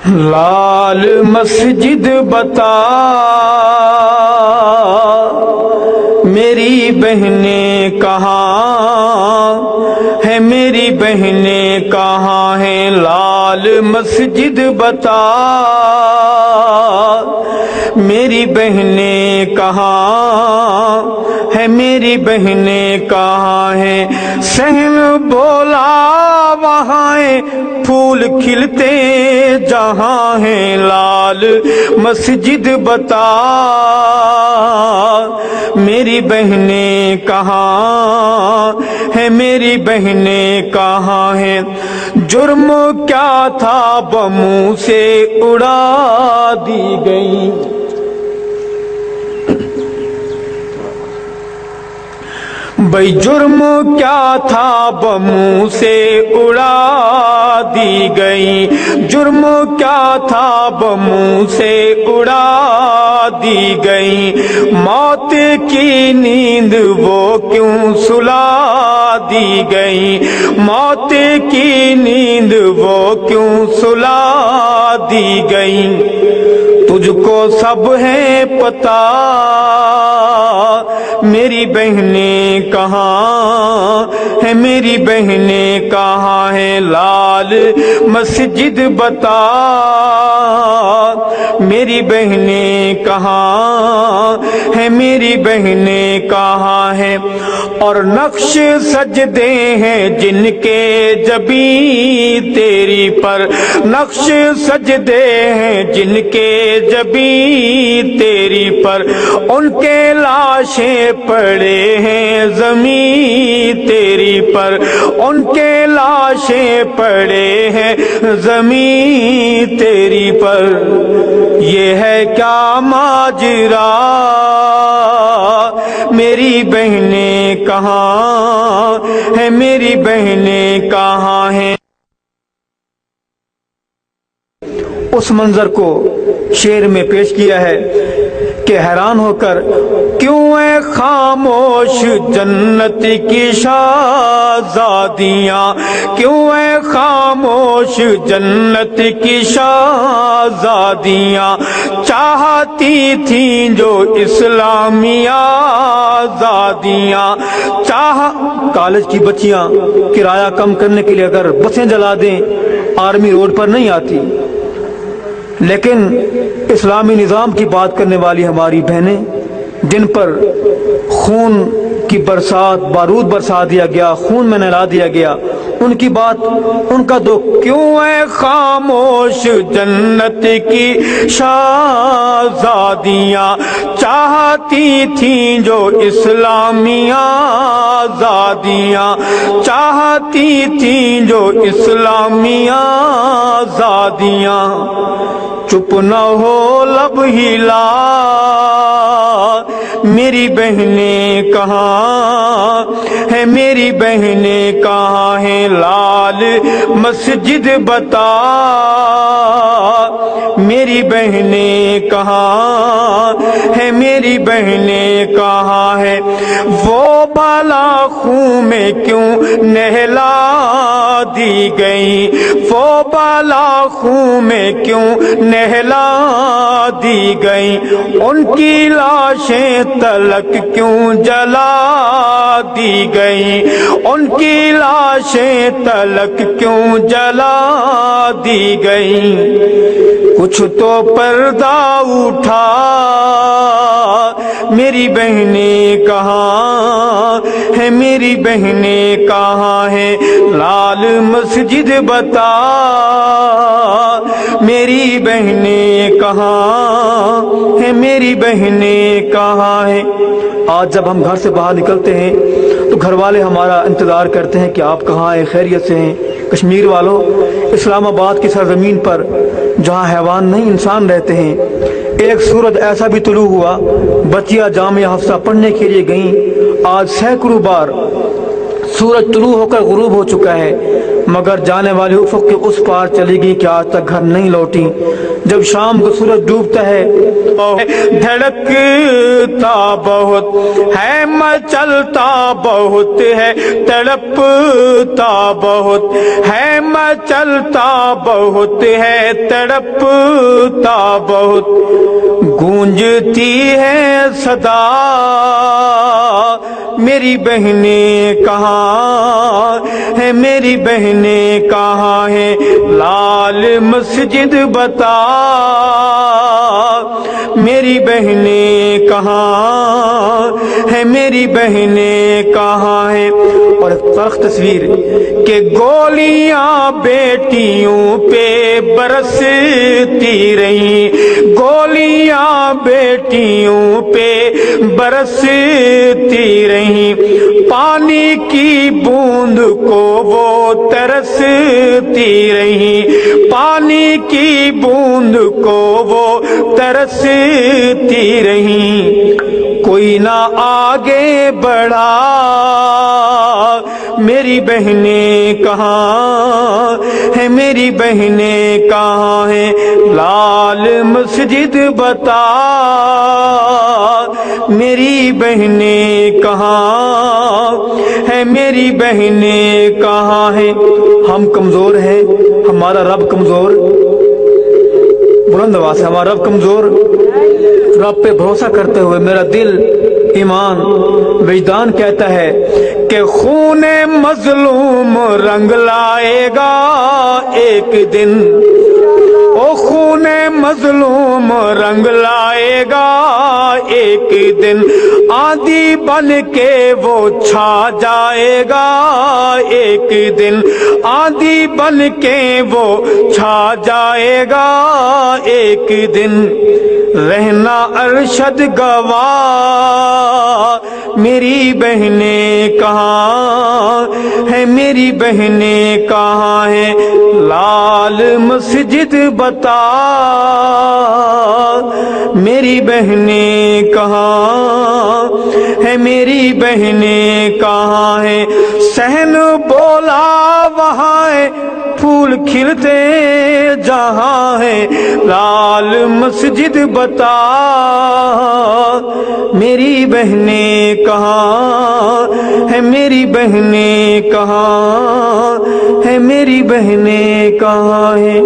لال مسجد بتا میری بہنیں کہاں ہے، میری بہنیں کہاں ہیں، لال مسجد بتا میری بہنیں کہاں ہے، میری بہنیں کہاں ہیں، صحن بولا وہاں پھول کھلتے جہاں ہیں، لال مسجد بتا میری بہنیں کہاں ہے، میری بہنیں کہاں ہیں، جرم کیا تھا بموں سے اڑا دی گئی، بھئی جرم کیا تھا بموں سے اڑا دی گئی، جرم کیا تھا بموں سے اڑا دی گئی، موت کی نیند وہ کیوں سلا دی گئی، موت کی نیند وہ کیوں سلا دی گئی، تجھ کو سب ہے پتہ میری بہنیں کہاں ہے، میری بہنیں کہاں ہیں، لال مسجد بتا میری بہنیں کہاں ہے، میری بہنیں کہاں ہیں، اور نقش سجدے ہیں جن کے جبیں تیری پر، نقش سجدے ہیں جن کے جبیں تیری پر، ان کے لاشیں پڑے ہیں زمین تیری پر، ان کے لاشیں پڑے ہیں زمین تیری پر، یہ ہے کیا ماجرا میری بہنیں کہاں ہے، میری بہنیں کہاں ہیں۔ اس منظر کو شعر میں پیش کیا ہے کہ حیران ہو کر کیوں اے خاموش جنت کی شہزادیاں، کیوں اے خاموش جنت کی شہزادیاں، چاہتی تھیں جو اسلامی آزادیاں، کالج کی بچیاں کرایہ کم کرنے کے لیے اگر بسیں جلا دیں آرمی روڈ پر نہیں آتی، لیکن اسلامی نظام کی بات کرنے والی ہماری بہنیں جن پر خون کی برسات، بارود برسا دیا گیا، خون میں نہلا دیا گیا، ان کی بات، ان کا دکھ، کیوں اے خاموش جنت کی شہزادیاں، چاہتی تھیں جو اسلامی آزادیاں، چاہتی تھیں جو اسلامی آزادیاں، چپ نہ ہو لب ہلا میری بہنیں کہاں ہے، میری بہنیں کہاں ہیں، لال مسجد بتا میری بہنیں کہاں ہے، میری بہنیں کہاں ہے، وہ بالا خون میں کیوں نہلا دی گئی، وہ بالا خون میں کیوں نہلا دی گئی، ان کی لاشیں تلک کیوں جلا دی گئی، ان کی لاشیں تلک کیوں جلا دی گئی، کچھ تو پردہ اٹھا میری بہنیں کہاں ہے، میری بہنیں کہاں ہیں، لال مسجد بتا میری بہنیں کہاں ہے، میری بہنیں کہاں ہیں۔ آج جب ہم گھر سے باہر نکلتے ہیں تو گھر والے ہمارا انتظار کرتے ہیں کہ آپ کہاں ہیں، خیریت سے ہیں۔ کشمیر والوں، اسلام آباد کی سرزمین پر جہاں حیوان نہیں انسان رہتے ہیں، ایک سورج ایسا بھی طلوع ہوا، بچیاں جامعہ حفصہ پڑھنے کے لیے گئیں، آج سینکڑوں بار سورج طلوع ہو کر غروب ہو چکا ہے، مگر جانے والی افق کے اس پار چلی گئی کہ آج تک گھر نہیں لوٹی۔ جب شام کو سورج ڈوبتا ہے دھڑکتا بہت ہے مچلتا بہت ہے تڑپتا بہت ہے مچلتا بہت ہے تڑپتا بہت گونجتی ہے صدا میری بہنیں کہاں ہے میری بہنیں کہاں ہے لال مسجد بتا میری بہنیں کہاں ہے میری بہنیں کہاں ہے اور ایک تلخ تصویر کہ گولیاں بیٹیوں پہ برستی رہی گولیاں بیٹیوں پہ برستی رہی پانی کی بوند کو وہ ترستی رہی پانی کی بوند کو وہ ترستی رہی کوئی نہ آگے بڑھا میری بہنیں کہاں ہے میری بہنیں کہاں ہے لال مسجد بتا میری بہنیں کہاں ہے میری بہنیں کہاں ہے ہم کمزور ہیں ہمارا رب کمزور بلند آواز سے ہمارا رب کمزور رب پہ بھروسہ کرتے ہوئے میرا دل ایمان وجدان کہتا ہے کہ خون مظلوم رنگ لائے گا ایک دن او خون مظلوم رنگ لائے گا ایک دن آندھی بن کے وہ چھا جائے گا ایک دن آندھی بن کے وہ چھا جائے گا ایک دن رہنا ارشد گواہ میری بہنیں کہاں ہے میری بہنیں کہاں ہے لال مسجد بتا میری بہنیں کہاں ہے میری بہنیں کہاں ہے صحن بولا وہاں ہے پھول کھلتے جہاں ہے لال مسجد بتا میری بہنیں کہاں ہے میری بہنیں کہاں ہے میری بہنیں کہاں ہے